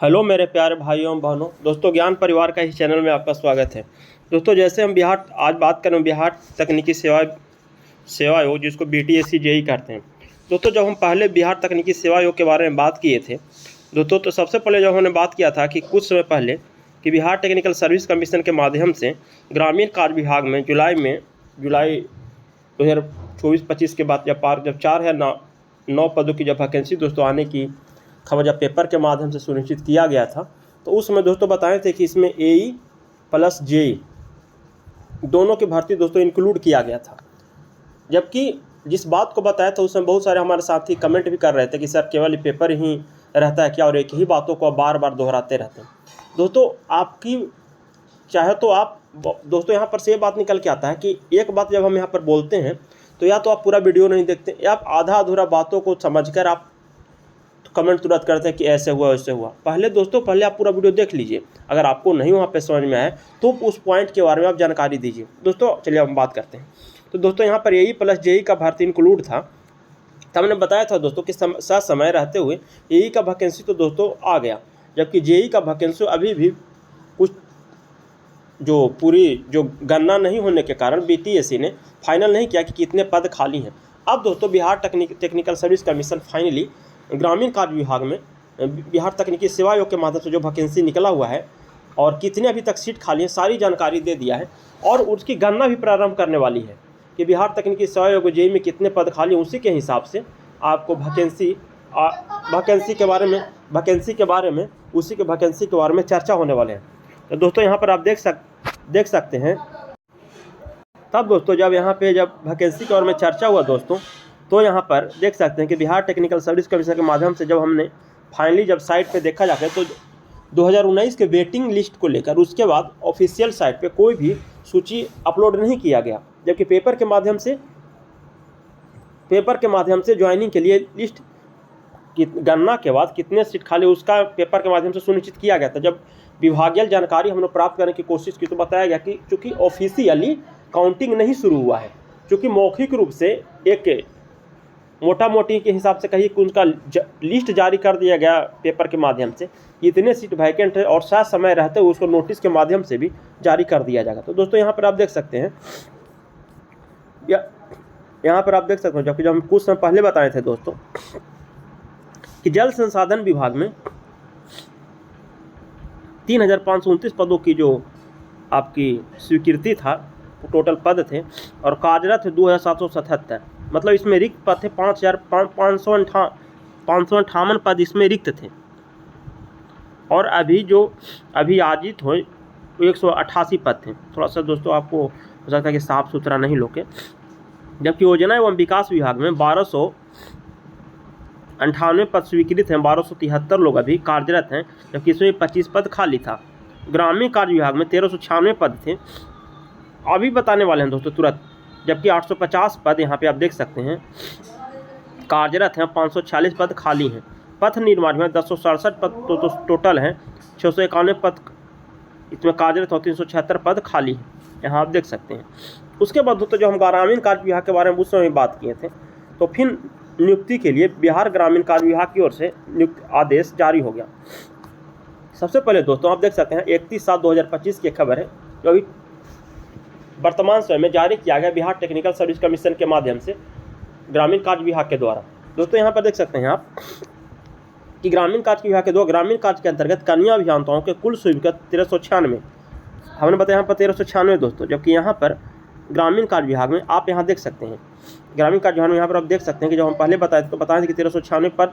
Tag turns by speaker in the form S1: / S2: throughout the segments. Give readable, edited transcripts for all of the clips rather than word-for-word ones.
S1: Hello मेरे प्यारे भाइयों एवं बहनों, दोस्तों ज्ञान परिवार का इस चैनल में आपका स्वागत है। दोस्तों जैसे हम आज बात करें बिहार तकनीकी सेवा आयोग, जिसको BTSC JEE कहते हैं। दोस्तों जब हम पहले बिहार तकनीकी सेवा आयोग के बारे में बात किए थे दोस्तों, तो सबसे पहले जब हमने बात किया था कि कुछ समय पहले कि बिहार टेक्निकल सर्विस कमीशन के माध्यम से ग्रामीण कार्य विभाग में जुलाई 2024-25 के बाद जब 4 या 9 पदों की जब वैकेंसी दोस्तों आने की खबर जब पेपर के माध्यम से सुनिश्चित किया गया था, तो उस समय दोस्तों बताए थे कि इसमें AE प्लस JEE दोनों की भर्ती दोस्तों इंक्लूड किया गया था। जबकि जिस बात को बताया था उसमें बहुत सारे हमारे साथी कमेंट भी कर रहे थे कि सर केवल पेपर ही रहता है क्या, और एक ही बातों को बार बार दोहराते रहते हैं। दोस्तों आपकी चाहे तो आप दोस्तों यहाँ पर से ये बात निकल के आता है कि एक बात जब हम यहाँ पर बोलते हैं तो या तो आप पूरा वीडियो नहीं देखते, या आप आधा अधूरा बातों को समझकर आप कमेंट तुरंत करते हैं कि ऐसे हुआ वैसे हुआ। पहले आप पूरा वीडियो देख लीजिए। अगर आपको नहीं वहाँ पे समझ में आए तो उस पॉइंट के बारे में आप जानकारी दीजिए। दोस्तों चलिए हम बात करते हैं। तो दोस्तों यहाँ पर AE प्लस JEE का भर्ती इंक्लूड था। तो हमने बताया था दोस्तों कि समय रहते हुए AE का वैकेंसी तो दोस्तों आ गया, जबकि JEE का वैकेंसी अभी भी कुछ जो गणना नहीं होने के कारण BTSC ने फाइनल नहीं किया कि कितने पद खाली हैं। अब दोस्तों Bihar technical service commission finally ग्रामीण कार्य विभाग में बिहार तकनीकी सेवा आयोग के माध्यम से जो वैकेंसी निकला हुआ है और कितने अभी तक सीट खाली हैं सारी जानकारी दे दिया है, और उसकी गणना भी प्रारंभ करने वाली है कि बिहार तकनीकी सेवा आयोग JEE में कितने पद खाली, उसी के हिसाब से आपको वैकेंसी के बारे में चर्चा होने वाले हैं। तो दोस्तों यहाँ पर आप देख सकते हैं। तब दोस्तों जब वैकेंसी के बारे में चर्चा हुआ दोस्तों, तो यहाँ पर देख सकते हैं कि बिहार टेक्निकल सर्विस कमीशन के माध्यम से जब हमने फाइनली जब साइट पे देखा जाकर तो 2019 के वेटिंग लिस्ट को लेकर उसके बाद ऑफिशियल साइट पे कोई भी सूची अपलोड नहीं किया गया, जबकि पेपर के माध्यम से ज्वाइनिंग के लिए लिस्ट की गणना के बाद कितने सीट खाली उसका पेपर के माध्यम से सुनिश्चित किया गया था। जब विभागीय जानकारी हमने प्राप्त करने की कोशिश की तो बताया गया कि चूँकि ऑफिशियली काउंटिंग नहीं शुरू हुआ है, चूँकि मौखिक रूप से एक मोटा मोटी के हिसाब से कहीं उनका लिस्ट जारी कर दिया गया पेपर के माध्यम से, इतने सीट वैकेंट है, और साथ समय रहते हुए उसको नोटिस के माध्यम से भी जारी कर दिया जाएगा। तो दोस्तों यहाँ पर आप देख सकते हैं जबकि जब हम कुछ समय पहले बताए थे दोस्तों कि जल संसाधन विभाग में 3529 पदों की जो आपकी स्वीकृति था, टोटल पद थे, और कार्यरत 2777, मतलब इसमें रिक्त पद थे 5,558 पद इसमें रिक्त थे, और अभी आजित हुए 188 पद थे। थोड़ा सा दोस्तों आपको हो सकता है कि साफ सुथरा नहीं लोगे। जबकि योजना एवं विकास विभाग में 1298 पद स्वीकृत हैं, 1273 लोग अभी कार्यरत हैं, जबकि इसमें 25 पद खाली था। ग्रामीण कार्य विभाग में 1396 पद थे, अभी बताने वाले हैं दोस्तों तुरंत, जबकि 850 पद यहाँ पे आप देख सकते हैं कार्यरत हैं, 546 पद खाली हैं। पथ निर्माण में 1067 पद तो टोटल हैं, 691 पद इसमें कार्यरत और 376 पद खाली हैं, यहाँ आप देख सकते हैं। उसके बाद दोस्तों जो हम ग्रामीण कार्य विभाग के बारे में उस समय बात किए थे, तो फिर नियुक्ति के लिए बिहार ग्रामीण कार्य विभाग की ओर से नियुक्ति आदेश जारी हो गया। सबसे पहले दोस्तों आप देख सकते हैं 31/7/2025 की खबर है, जो अभी वर्तमान समय में जारी किया गया बिहार टेक्निकल सर्विस कमीशन के माध्यम से ग्रामीण कार्य विभाग के द्वारा। दोस्तों यहाँ पर देख सकते हैं आप कि ग्रामीण कार्य विभाग के ग्रामीण कार्य के अंतर्गत कन्या अभियंताओं के कुल स्वीकृत 1396, हमने बताया यहाँ पर 1396 दोस्तों, जबकि यहाँ पर ग्रामीण कार्य विभाग में आप यहाँ देख सकते हैं ग्रामीण कार्य विभाग में यहाँ पर आप देख सकते हैं कि जब हम पहले बताए थे तो बताए थे कि 1396 पद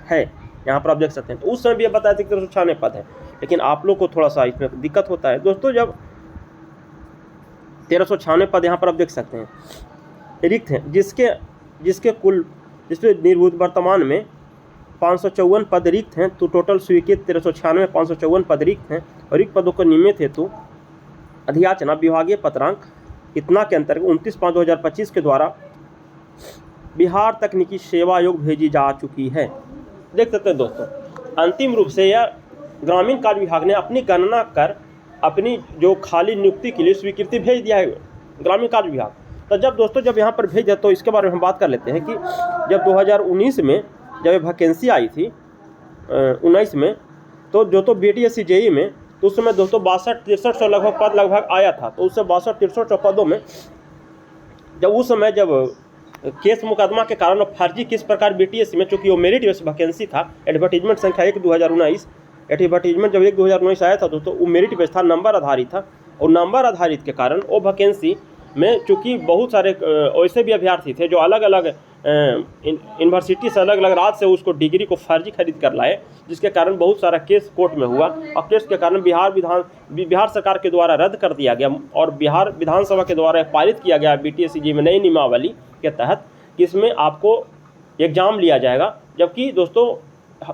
S1: है, यहाँ पर आप देख सकते हैं। तो उस समय भी बताया था कि 1396 पद है, लेकिन आप लोग को थोड़ा सा इसमें दिक्कत होता है दोस्तों। जब 1396 पद यहाँ पर आप देख सकते हैं रिक्त हैं, जिसपे निर्भूत वर्तमान में 554 पद रिक्त हैं, तो टोटल स्वीकृत 1396 554 पद रिक्त हैं, और रिक्त पदों को नियमित हेतु अधियाचना विभागीय पत्रांक इतना के अंतर्गत 29/5/2025 के द्वारा बिहार तकनीकी सेवा आयोग भेजी जा चुकी है। देख सकते हैं दोस्तों, अंतिम रूप से यह ग्रामीण कार्य विभाग ने अपनी गणना कर अपनी जो खाली नियुक्ति के लिए स्वीकृति भेज दिया है ग्रामीण कार्य विभाग। तो जब यहाँ पर भेजा तो इसके बारे में हम बात कर लेते हैं कि जब 2019 में जब वैकेंसी आई थी 19 में, तो जो तो BTSC JEE में तो उस समय दोस्तों 62-63 लगभग पद लगभग आया था। तो उससे 62-63 पदों में जब केस मुकदमा के कारण फर्जी किस प्रकार BTSC में, चूंकि वो मेरिट बेस वैकेंसी था, एडवर्टीजमेंट संख्या 1/2019, एडवर्टीजमेंट जब 1/2019 आया था दोस्तों, वो मेरिट बेस था, नंबर आधारित था। और नंबर आधारित के कारण वो वैकेंसी में चूँकि बहुत सारे वैसे भी अभ्यर्थी थे जो अलग अलग यूनिवर्सिटी से अलग अलग राज्य से उसको डिग्री को फर्जी खरीद कर लाए, जिसके कारण बहुत सारा केस कोर्ट में हुआ और केस के कारण बिहार सरकार के द्वारा रद्द कर दिया गया और बिहार विधानसभा के द्वारा पारित किया गया BTSC JEE में नई नियमावली के तहत कि इसमें आपको एग्ज़ाम लिया जाएगा। जबकि दोस्तों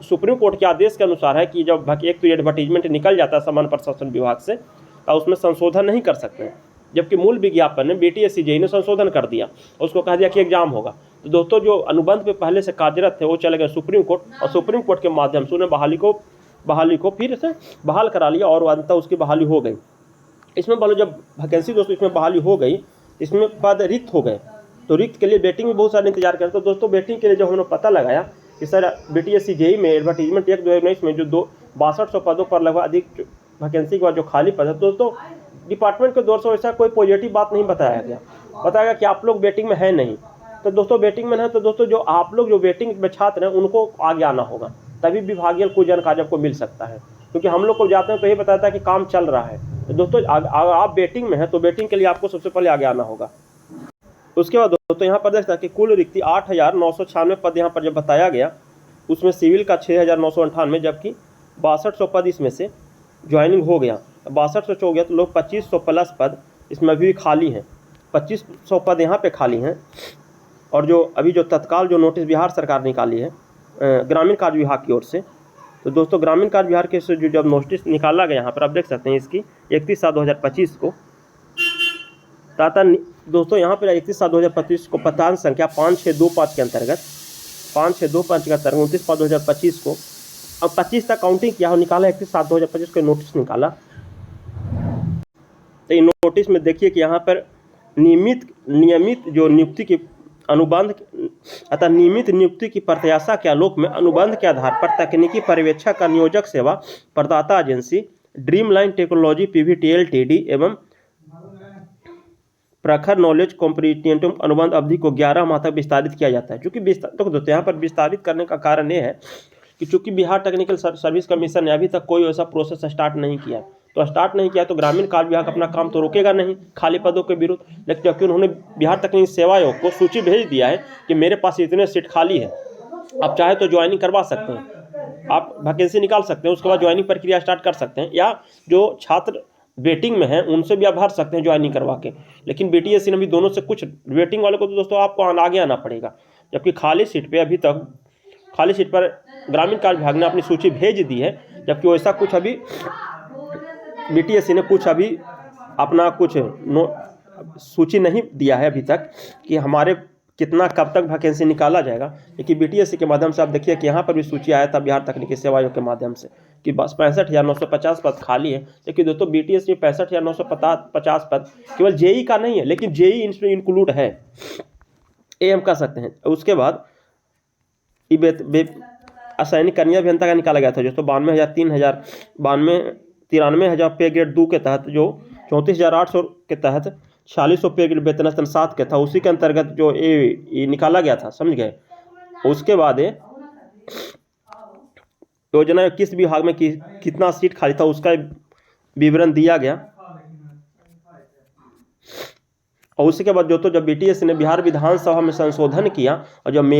S1: सुप्रीम कोर्ट के आदेश के अनुसार है कि जब एक तो एडवर्टीजमेंट निकल जाता है सामान्य प्रशासन विभाग से तो उसमें संशोधन नहीं कर सकते हैं, जबकि मूल विज्ञापन में BTSC JEE ने संशोधन कर दिया, उसको कह दिया कि एग्जाम होगा। तो दोस्तों जो अनुबंध पे पहले से कार्यरत थे वो चले गए सुप्रीम कोर्ट और सुप्रीम कोर्ट के माध्यम से उन्हें बहाली को फिर से बहाल करा लिया और अंततः उसकी बहाली हो गई। इसमें बोलो जब वैकेंसी दोस्तों इसमें बहाली हो गई, इसमें पद रिक्त हो गए, तो रिक्त के लिए वेटिंग में बहुत सारे इंतजार करते। तो दोस्तों वेटिंग के लिए जब हमने पता लगाया कि सर BTSC JEE में एडवर्टीजमेंट 1/2019 में जो 6200 पदों पर लगभग अधिक वैकेंसी के बाद जो खाली पद है, दोस्तों डिपार्टमेंट के द्वारा से ऐसा कोई पॉजिटिव बात नहीं बताया गया कि आप लोग वेटिंग में है नहीं। तो दोस्तों वेटिंग में है तो दोस्तों जो आप लोग जो वेटिंग में छात्र हैं उनको आगे आना होगा, तभी विभागीय कोई जानकारी आपको मिल सकता है, क्योंकि हम लोग को जाते हैं तो ये बताता है कि काम चल रहा है। तो दोस्तों अगर आप वेटिंग में हैं तो वेटिंग के लिए आपको सबसे पहले आगे आना होगा। उसके बाद दोस्तों यहाँ पर देखता है कि कुल रिक्ति 8,996 पद यहाँ पर जब बताया गया, उसमें सिविल का 6,998, जबकि 6200 पद इसमें से ज्वाइनिंग हो गया, 6200 हो गया तो लोग 2500 प्लस पद इसमें अभी भी खाली हैं, 2500 पद यहाँ पे खाली हैं। और जो अभी जो तत्काल जो नोटिस बिहार सरकार निकाली है ग्रामीण कार्य विभाग की ओर से, तो दोस्तों ग्रामीण कार्य विभाग के से जो जब नोटिस निकाला गया यहाँ पर आप देख सकते हैं इसकी 31/7/2025 को, तथा दोस्तों यहाँ पर 31/7/2025 को पतान संख्या 5625 के अंतर्गत 29/5/2025 को अब 25 तक काउंटिंग किया और निकाला 31/7/2025 को नोटिस निकाला। तो इन नोटिस में देखिए कि यहाँ पर नियमित जो नियुक्ति की अनुबंध अतः नियमित नियुक्ति की प्रत्याशा के आलोक में अनुबंध के आधार पर तकनीकी पर्यवेक्षक का नियोजक सेवा प्रदाता agency Dreamline technology PVT LTD एवं प्रखर नॉलेज कॉम्पिटेंट अनुबंध अवधि को 11 माह तक विस्तारित किया जाता है। चूँकि तो यहाँ पर विस्तारित करने का कारण ये है कि चूँकि बिहार टेक्निकल सर्विस कमीशन ने अभी तक कोई ऐसा प्रोसेस स्टार्ट नहीं किया, तो ग्रामीण कार्य विभाग अपना काम तो रोकेगा नहीं खाली पदों के विरुद्ध, लेकिन जबकि उन्होंने बिहार तकनीकी सेवा आयोग को सूची भेज दिया है कि मेरे पास इतने सीट खाली है, आप चाहे तो ज्वाइनिंग करवा सकते हैं, आप वैकेंसी निकाल सकते हैं, उसके बाद ज्वाइनिंग प्रक्रिया स्टार्ट कर सकते हैं, या जो छात्र वेटिंग में हैं उनसे भी आप भर सकते हैं ज्वाइनिंग करवा के। लेकिन BTSC ने भी दोनों से कुछ वेटिंग वाले को तो दोस्तों आपको आगे आना पड़ेगा, जबकि खाली सीट पर ग्रामीण कार्य विभाग ने अपनी सूची भेज दी है, जबकि वैसा कुछ अभी BTSC ने कुछ अभी अपना सूची नहीं दिया है अभी तक कि हमारे कितना कब तक वैकेंसी निकाला जाएगा। लेकिन BTSC के माध्यम से आप देखिए कि यहाँ पर भी सूची आया था बिहार तकनीकी सेवा आयोग के माध्यम से कि बस 65,950 पद खाली है। लेकिन दोस्तों BTSC में 65,950 पद केवल JEE का नहीं है, लेकिन JEE इसमें इंक्लूड है, ये हम कह सकते हैं। उसके बाद असैनिक कन्या अभियंता का निकाला गया था दोस्तों 93,000 पे ग्रेड 2 के तहत, जो 34,800 के तहत 4600 पे ग्रेड वेतन स्तन 7 के था, उसी के अंतर्गत जो ये निकाला गया था, समझ गए। उसके बाद योजना किस विभाग में कितना सीट खाली था उसका विवरण दिया गया। और उसी के बाद जब BTSC ने बिहार विधानसभा में संशोधन किया और जब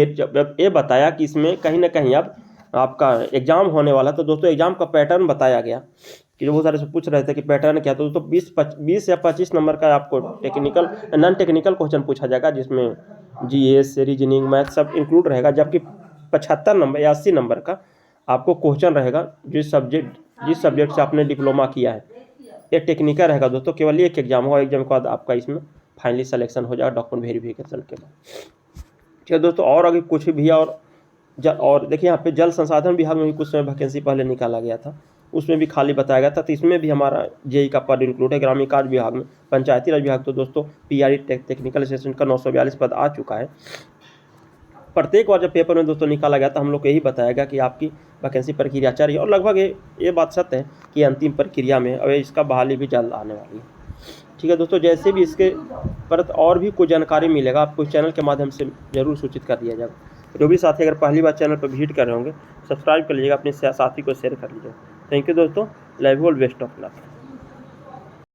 S1: ये बताया कि इसमें कहीं ना कहीं अब आपका एग्जाम होने वाला, तो दोस्तों एग्जाम का पैटर्न बताया गया कि जो बहुत सारे से पूछ रहे थे कि पैटर्न क्या, तो दोस्तों 20 या 25 नंबर का आपको नॉन टेक्निकल क्वेश्चन पूछा जाएगा, जिसमें GS रीजनिंग मैथ सब इंक्लूड रहेगा, जबकि 75 नंबर या 80 नंबर का आपको क्वेश्चन रहेगा जिस सब्जेक्ट से आपने डिप्लोमा किया है। ये टेक्निकल रहेगा दोस्तों, केवल एक एग्जाम होगा, एग्जाम के बाद आपका इसमें फाइनली सिलेक्शन हो जाएगा डॉक्यूमेंट वेरिफिकेशन के बाद। ठीक है दोस्तों, और अभी कुछ भी और देखिए यहाँ पे जल संसाधन विभाग में भी कुछ समय वैकेंसी पहले निकाला गया था, उसमें भी खाली बताया गया था, तो इसमें भी हमारा JEE का पद इंक्लूड है। ग्रामीण कार्य विभाग में पंचायती राज विभाग तो दोस्तों PRE टेक्निकल असिस्टेंट का 942 पद आ चुका है। प्रत्येक बार जब पेपर में दोस्तों निकाला गया तो हम लोग को यही बताया गया कि आपकी वैकेंसी प्रक्रिया चल रही है, और लगभग ये बात सत्य है कि अंतिम प्रक्रिया में अब इसका बहाली भी जल्द आने वाली है। ठीक है दोस्तों, जैसे भी इसके पर और भी कोई जानकारी मिलेगा आपको चैनल के माध्यम से ज़रूर सूचित कर दिया जाएगा। जो भी साथी अगर पहली बार चैनल पर विजिट कर रहे होंगे, सब्सक्राइब कर लीजिएगा, अपने साथी को शेयर कर लीजिएगा। थैंक यू दोस्तों, love you all, best of luck.